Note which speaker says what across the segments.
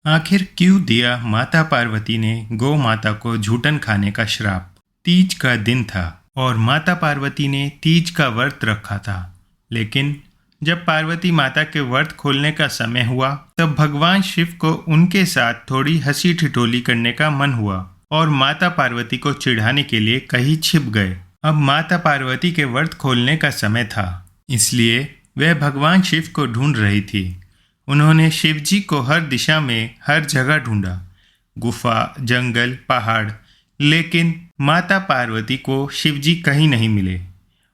Speaker 1: आखिर क्यों दिया माता पार्वती ने गौ माता को झूठन खाने का श्राप। तीज का दिन था और माता पार्वती ने तीज का व्रत रखा था। लेकिन जब पार्वती माता के व्रत खोलने का समय हुआ तब भगवान शिव को उनके साथ थोड़ी हंसी ठिठोली करने का मन हुआ और माता पार्वती को चिढ़ाने के लिए कहीं छिप गए। अब माता पार्वती के व्रत खोलने का समय था, इसलिए वह भगवान शिव को ढूंढ रही थी। उन्होंने शिव जी को हर दिशा में हर जगह ढूंढा, गुफा, जंगल, पहाड़, लेकिन माता पार्वती को शिव जी कहीं नहीं मिले।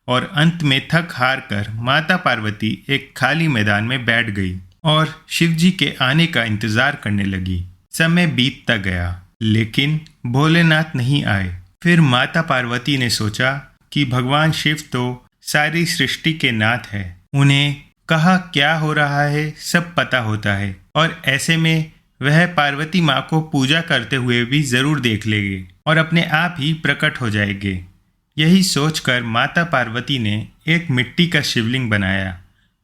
Speaker 1: और अंत में थक हार कर माता पार्वती एक खाली मैदान में बैठ गई और शिव जी के आने का इंतजार करने लगी। समय बीतता गया लेकिन भोलेनाथ नहीं आए। फिर माता पार्वती ने सोचा कि भगवान शिव तो सारी सृष्टि के नाथ है, उन्हें कहा क्या हो रहा है सब पता होता है और ऐसे में वह पार्वती माँ को पूजा करते हुए भी जरूर देख लेंगे और अपने आप ही प्रकट हो जाएंगे। यही सोचकर माता पार्वती ने एक मिट्टी का शिवलिंग बनाया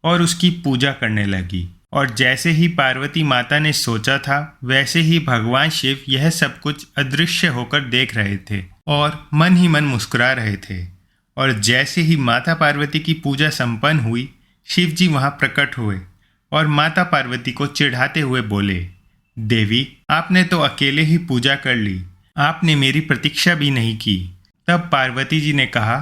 Speaker 1: और उसकी पूजा करने लगी। और जैसे ही पार्वती माता ने सोचा था वैसे ही भगवान शिव यह सब कुछ अदृश्य होकर देख रहे थे और मन ही मन मुस्कुरा रहे थे। और जैसे ही माता पार्वती की पूजा संपन्न हुई, शिव जी वहाँ प्रकट हुए और माता पार्वती को चिढ़ाते हुए बोले, देवी आपने तो अकेले ही पूजा कर ली, आपने मेरी प्रतीक्षा भी नहीं की। तब पार्वती जी ने कहा,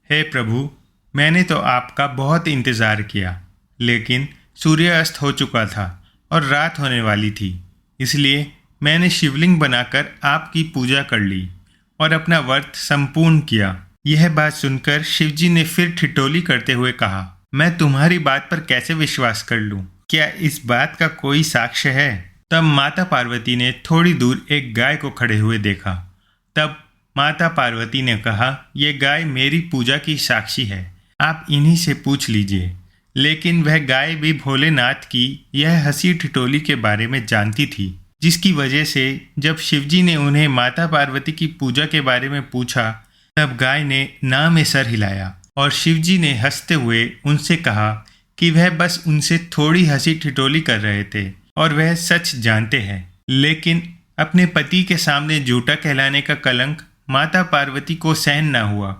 Speaker 1: हे प्रभु, मैंने तो आपका बहुत इंतज़ार किया, लेकिन सूर्य अस्त हो चुका था और रात होने वाली थी, इसलिए मैंने शिवलिंग बनाकर आपकी पूजा कर ली और अपना व्रत संपूर्ण किया। यह बात सुनकर शिवजी ने फिर ठिठोली करते हुए कहा, मैं तुम्हारी बात पर कैसे विश्वास कर लूं? क्या इस बात का कोई साक्ष्य है? तब माता पार्वती ने थोड़ी दूर एक गाय को खड़े हुए देखा। तब माता पार्वती ने कहा, यह गाय मेरी पूजा की साक्षी है, आप इन्हीं से पूछ लीजिए। लेकिन वह गाय भी भोलेनाथ की यह हंसी ठिठोली के बारे में जानती थी, जिसकी वजह से जब शिवजी ने उन्हें माता पार्वती की पूजा के बारे में पूछा तब गाय ने ना में सर हिलाया और शिवजी ने हंसते हुए उनसे कहा कि वह बस उनसे थोड़ी हंसी ठिठोली कर रहे थे और वह सच जानते हैं। लेकिन अपने पति के सामने झूठा कहलाने का कलंक माता पार्वती को सहन न हुआ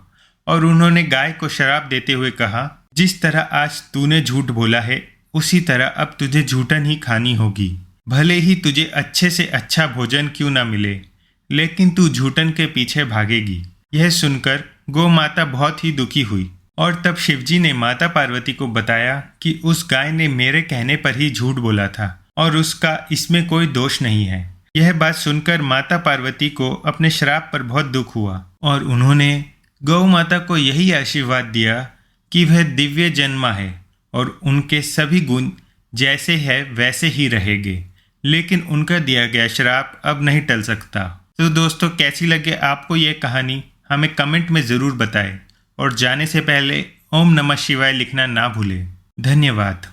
Speaker 1: और उन्होंने गाय को शराप देते हुए कहा, जिस तरह आज तूने झूठ बोला है उसी तरह अब तुझे झूठन ही खानी होगी। भले ही तुझे अच्छे से अच्छा भोजन क्यों ना मिले, लेकिन तू झूठन के पीछे भागेगी। यह सुनकर गौ माता बहुत ही दुखी हुई और तब शिवजी ने माता पार्वती को बताया कि उस गाय ने मेरे कहने पर ही झूठ बोला था और उसका इसमें कोई दोष नहीं है। यह बात सुनकर माता पार्वती को अपने श्राप पर बहुत दुख हुआ और उन्होंने गौ माता को यही आशीर्वाद दिया कि वह दिव्य जन्मा है और उनके सभी गुण जैसे है वैसे ही रहेंगे, लेकिन उनका दिया गया श्राप अब नहीं टल सकता। तो दोस्तों, कैसी लगे आपको ये कहानी, हमें कमेंट में ज़रूर बताएं और जाने से पहले ओम नमः शिवाय लिखना ना भूलें। धन्यवाद।